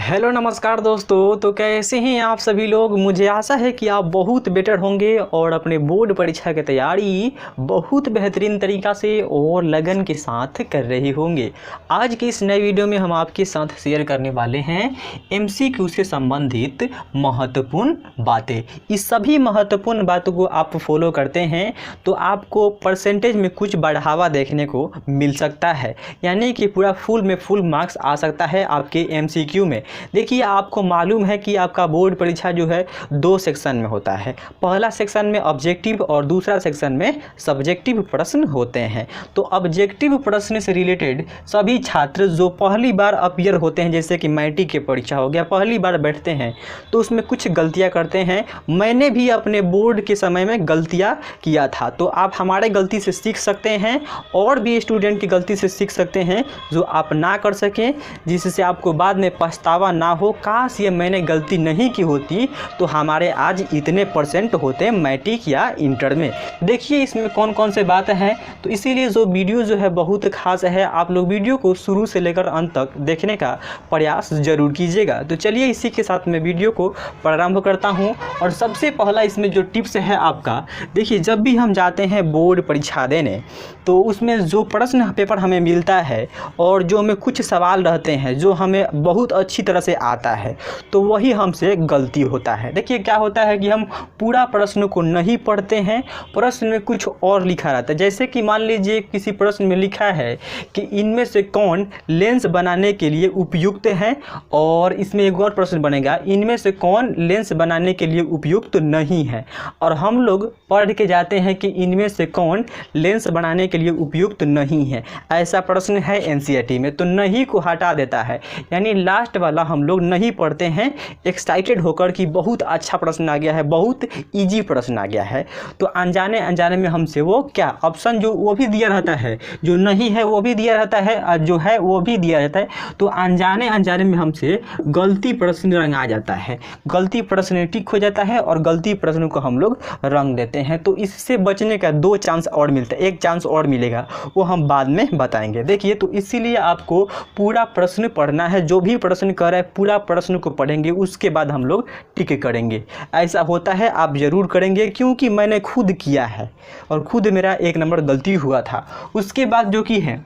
Hello नमस्कार दोस्तों। तो कैसे हैं आप सभी लोग। मुझे आशा है कि आप बहुत बेटर होंगे और अपने बोर्ड परीक्षा की तैयारी बहुत बेहतरीन तरीक़ा से और लगन के साथ कर रहे होंगे। आज की इस नए वीडियो में हम आपके साथ शेयर करने वाले हैं एमसीक्यू से संबंधित महत्वपूर्ण बातें। इस सभी महत्वपूर्ण बातों को आप फॉलो करते हैं तो आपको परसेंटेज में कुछ बढ़ावा देखने को मिल सकता है, यानी कि पूरा फुल में फुल मार्क्स आ सकता है आपके एमसीक्यू में। देखिए, आपको मालूम है कि आपका बोर्ड परीक्षा जो है 2 सेक्शन में होता है। पहला सेक्शन में ऑब्जेक्टिव और दूसरा सेक्शन में सब्जेक्टिव प्रश्न होते हैं। तो ऑब्जेक्टिव प्रश्न से रिलेटेड सभी छात्र जो पहली बार अपीयर होते हैं, जैसे कि मैट्रिक की परीक्षा हो गया, पहली बार बैठते हैं तो उसमें कुछ गलतियां करते हैं। मैंने भी अपने बोर्ड के समय में गलतियां किया था, तो आप हमारे गलती से सीख सकते हैं और भी स्टूडेंट की गलती से सीख सकते हैं जो आप ना कर सकें, जिससे आपको बाद में पछतावा ना हो, काश ये मैंने गलती नहीं की होती तो हमारे आज इतने परसेंट होते मैट्रिक या इंटर में। देखिए इसमें कौन कौन से बातें हैं, तो इसीलिए जो वीडियो जो है बहुत खास है। आप लोग वीडियो को शुरू से लेकर अंत तक देखने का प्रयास जरूर कीजिएगा। तो चलिए इसी के साथ मैं वीडियो को प्रारंभ करता हूँ। और सबसे पहला इसमें जो टिप्स है आपका, देखिए जब भी हम जाते हैं बोर्ड परीक्षा देने तो उसमें जो प्रश्न पेपर हमें मिलता है और जो हमें कुछ सवाल रहते हैं जो हमें बहुत अच्छी तरह से आता है, तो वही हमसे गलती होता है। देखिए क्या होता है कि हम पूरा प्रश्न को नहीं पढ़ते हैं, प्रश्न में कुछ और लिखा रहता है। जैसे कि मान लीजिए किसी प्रश्न में लिखा है कि इनमें से कौन लेंस बनाने के लिए उपयुक्त है, और इसमें एक और प्रश्न बनेगा इनमें से कौन लेंस बनाने के लिए उपयुक्त नहीं है। और हम लोग पढ़ के जाते हैं कि इनमें से कौन लेंस बनाने के लिए उपयुक्त नहीं है। ऐसा प्रश्न है एनसीईआरटी में, तो नहीं को हटा देता है, यानी लास्ट वाला हम लोग नहीं पढ़ते हैं एक्साइटेड होकर कि बहुत अच्छा प्रश्न आ गया है, बहुत इजी प्रश्न आ गया है। तो अनजाने अनजाने में हमसे वो क्या ऑप्शन जो वो भी दिया रहता है, जो नहीं है वो भी दिया रहता है, और जो है वो भी दिया रहता है। तो अनजाने अनजाने में हमसे गलती प्रश्न रंगा जाता है, गलती प्रश्न टिक हो जाता है और गलती प्रश्न को हम लोग रंग देते हैं। तो इससे बचने का 2 चांस और मिलता है, 1 चांस और मिलेगा, वो हम बाद में बताएंगे। देखिए तो इसीलिए आपको पूरा प्रश्न पढ़ना है, जो भी प्रश्न कर रहा है पूरा प्रश्न को पढ़ेंगे, उसके बाद हम लोग टिक करेंगे। ऐसा होता है, आप ज़रूर करेंगे, क्योंकि मैंने खुद किया है और खुद मेरा 1 नंबर गलती हुआ था। उसके बाद जो कि है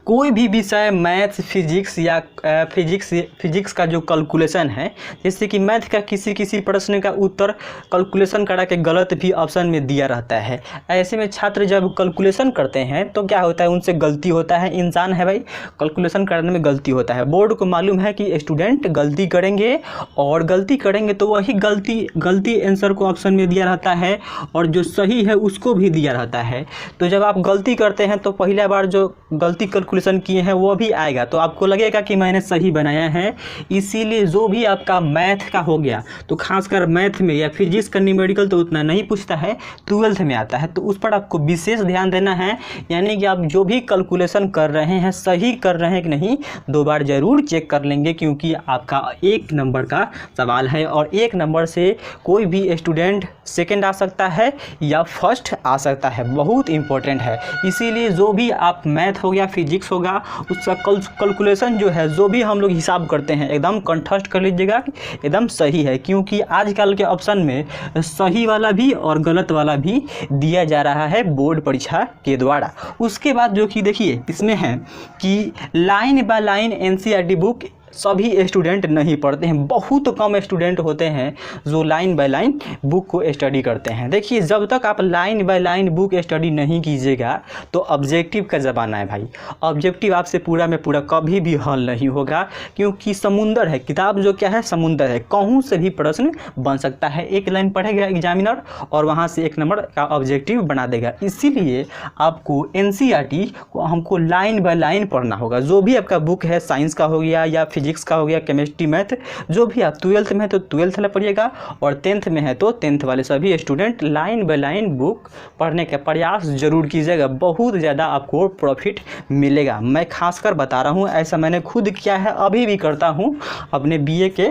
कोई भी विषय मैथ्स फिजिक्स या फिजिक्स का जो कैलकुलेशन है, जैसे कि मैथ का किसी प्रश्न का उत्तर कैलकुलेशन करा के गलत भी ऑप्शन में दिया रहता है। ऐसे में छात्र जब कैलकुलेशन करते हैं तो क्या होता है, उनसे गलती होता है। इंसान है भाई, कैलकुलेशन करने में गलती होता है। बोर्ड को मालूम है कि स्टूडेंट गलती करेंगे, और गलती करेंगे तो वही गलती आंसर को ऑप्शन में दिया रहता है और जो सही है उसको भी दिया रहता है। तो जब आप गलती करते हैं तो पहला बार जो गलती कैलकुलेशन किए हैं वो भी आएगा, तो आपको लगेगा कि मैंने सही बनाया है। इसीलिए जो भी आपका मैथ का हो गया, तो खासकर मैथ में या फिजिक्स का न्यूमेरिकल तो उतना नहीं पूछता है, 12th में आता है, तो उस पर आपको विशेष ध्यान देना है। यानी कि आप जो भी कैलकुलेशन कर रहे हैं सही कर रहे हैं कि नहीं, 2 बार ज़रूर चेक कर लेंगे, क्योंकि आपका 1 नंबर का सवाल है और 1 नंबर से कोई भी स्टूडेंट सेकेंड आ सकता है या फर्स्ट आ सकता है, बहुत इंपॉर्टेंट है। इसीलिए जो भी आप मैथ हो गया फिजिक्स होगा उसका कैलकुलेशन जो है, जो भी हम लोग हिसाब करते हैं एकदम कंठस्थ कर लीजिएगा, एकदम सही है, क्योंकि आजकल के ऑप्शन में सही वाला भी और गलत वाला भी दिया जा रहा है बोर्ड परीक्षा के द्वारा। उसके बाद जो कि देखिए इसमें है कि line by line NCERT book सभी स्टूडेंट नहीं पढ़ते हैं, बहुत कम स्टूडेंट होते हैं जो लाइन बाय लाइन बुक को स्टडी करते हैं। देखिए जब तक आप line by line book study नहीं कीजिएगा तो ऑब्जेक्टिव का ज़माना है भाई। ऑब्जेक्टिव आपसे पूरा में पूरा कभी भी हल नहीं होगा, क्योंकि समुंदर है, किताब जो क्या है समुंदर है, कहूँ से भी प्रश्न बन सकता है। 1 लाइन पढ़ेगा एग्जामिनर और वहाँ से 1 नंबर का ऑब्जेक्टिव बना देगा। इसीलिए आपको एनसीईआरटी को हमको लाइन बाय लाइन पढ़ना होगा। जो भी आपका बुक है, साइंस का हो गया या फिजिक्स का हो गया, केमिस्ट्री मैथ, जो भी आप 12th में है तो 12th वाला पढ़िएगा, और 10th में है तो 10th वाले सभी student line by line book पढ़ने का प्रयास जरूर कीजिएगा, बहुत ज़्यादा आपको प्रॉफिट मिलेगा। मैं खासकर बता रहा हूँ, ऐसा मैंने खुद किया है, अभी भी करता हूँ अपने बीए के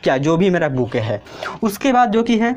क्या जो भी मेरा बुक है। उसके बाद जो कि है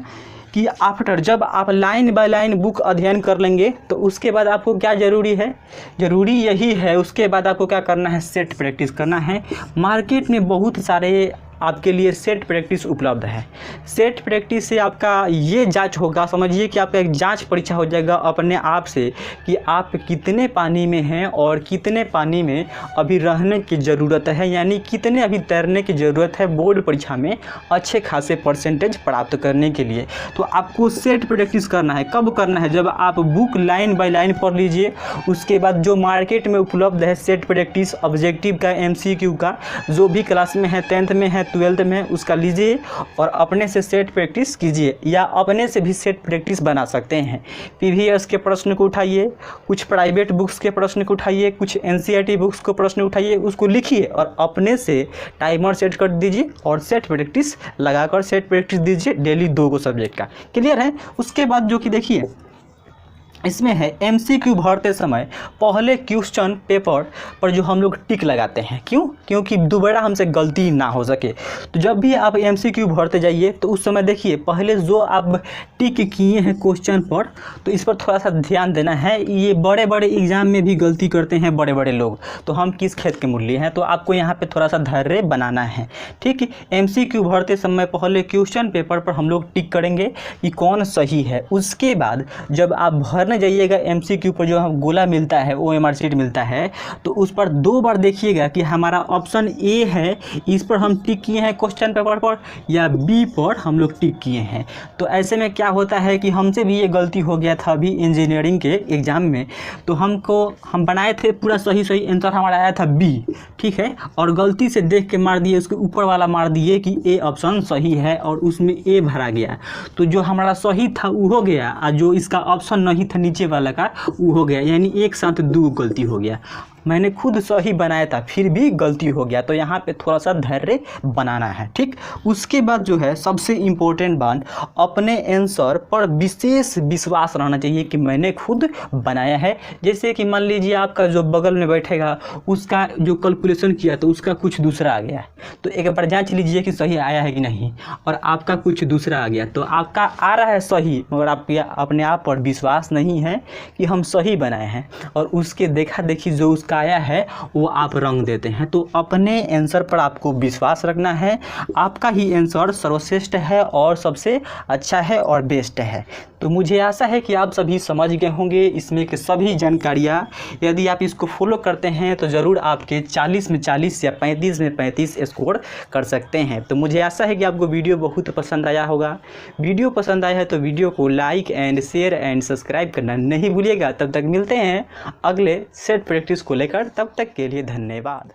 कि आफ्टर जब आप लाइन बाय लाइन बुक अध्ययन कर लेंगे तो उसके बाद आपको क्या ज़रूरी है, ज़रूरी यही है उसके बाद आपको क्या करना है, सेट प्रैक्टिस करना है। मार्केट में बहुत सारे आपके लिए सेट प्रैक्टिस उपलब्ध है। सेट प्रैक्टिस से आपका ये जांच होगा, समझिए कि आपका एक जांच परीक्षा हो जाएगा अपने आप से कि आप कितने पानी में हैं और कितने पानी में अभी रहने की ज़रूरत है, यानी कितने अभी तैरने की ज़रूरत है बोर्ड परीक्षा में अच्छे खासे परसेंटेज प्राप्त करने के लिए। तो आपको सेट प्रैक्टिस करना है। कब करना है, जब आप बुक लाइन बाय लाइन पढ़ लीजिए, उसके बाद जो मार्केट में उपलब्ध है सेट प्रैक्टिस ऑब्जेक्टिव का, MCQ का, जो भी क्लास में है, 10th में है, 12th में, उसका लीजिए और अपने से सेट प्रैक्टिस कीजिए, या अपने से भी सेट प्रैक्टिस बना सकते हैं। PVS के प्रश्न को उठाइए, कुछ प्राइवेट बुक्स के प्रश्न को उठाइए, कुछ NCERT बुक्स को प्रश्न उठाइए, उसको लिखिए और अपने से टाइमर सेट कर दीजिए और सेट प्रैक्टिस लगाकर सेट प्रैक्टिस दीजिए डेली 2 को सब्जेक्ट का। क्लियर है। उसके बाद जो कि देखिए इसमें है MCQ भरते समय पहले क्वेश्चन पेपर पर जो हम लोग टिक लगाते हैं, क्यों, क्योंकि दोबारा हमसे गलती ना हो सके। तो जब भी आप MCQ भरते जाइए तो उस समय देखिए पहले जो आप टिक किए हैं क्वेश्चन पर, तो इस पर थोड़ा सा ध्यान देना है। ये बड़े बड़े एग्जाम में भी गलती करते हैं बड़े बड़े लोग, तो हम किस खेत के मूल्य हैं, तो आपको यहाँ पर थोड़ा सा धैर्य बनाना है। ठीक है। MCQ भरते समय पहले क्वेश्चन पेपर पर हम लोग टिक करेंगे कि कौन सही है। उसके बाद जब आप भरने जाइएगा MCQ पर जो हम गोला मिलता है, OMR शीट मिलता है, तो उस पर 2 बार देखिएगा कि हमारा ऑप्शन A है, इस पर हम टिक किए हैं क्वेश्चन पेपर पर, या B पर हम लोग टिक किए हैं। तो ऐसे में क्या होता है कि हमसे भी ये गलती हो गया था अभी इंजीनियरिंग के एग्ज़ाम में। तो हम बनाए थे पूरा सही आंसर हमारा आया था B, ठीक है, और गलती से देख के मार दिए, उसके ऊपर वाला मार दिए कि A ऑप्शन सही है और उसमें A भरा गया। तो जो हमारा सही था वो हो गया और जो इसका ऑप्शन नहीं था नीचे वाला का वो हो गया, यानी एक साथ 2 गलती हो गया। मैंने खुद सही बनाया था फिर भी गलती हो गया, तो यहाँ पे थोड़ा सा धैर्य बनाना है। ठीक। उसके बाद जो है सबसे इम्पोर्टेंट बात, अपने आंसर पर विशेष विश्वास रहना चाहिए कि मैंने खुद बनाया है। जैसे कि मान लीजिए आपका जो बगल में बैठेगा उसका जो कैलकुलेशन किया तो उसका कुछ दूसरा आ गया, तो एक बार जांच लीजिए कि सही आया है कि नहीं, और आपका कुछ दूसरा आ गया। तो आपका आ रहा है सही मगर आपके अपने आप पर विश्वास नहीं है कि हम सही बनाए हैं, और उसके देखा देखी जो उसका आया है वो आप रंग देते हैं। तो अपने आंसर पर आपको विश्वास रखना है, आपका ही आंसर सर्वश्रेष्ठ है और सबसे अच्छा है और बेस्ट है। तो मुझे आशा है कि आप सभी समझ गए होंगे इसमें के सभी जानकारियाँ। यदि आप इसको फॉलो करते हैं तो ज़रूर आपके 40 में 40 या 35 में 35 स्कोर कर सकते हैं। तो मुझे आशा है कि आपको वीडियो बहुत पसंद आया होगा। वीडियो पसंद आया है तो वीडियो को like and share and subscribe करना नहीं भूलिएगा। तब तक मिलते हैं अगले सेट प्रैक्टिस को लेकर, तब तक के लिए धन्यवाद।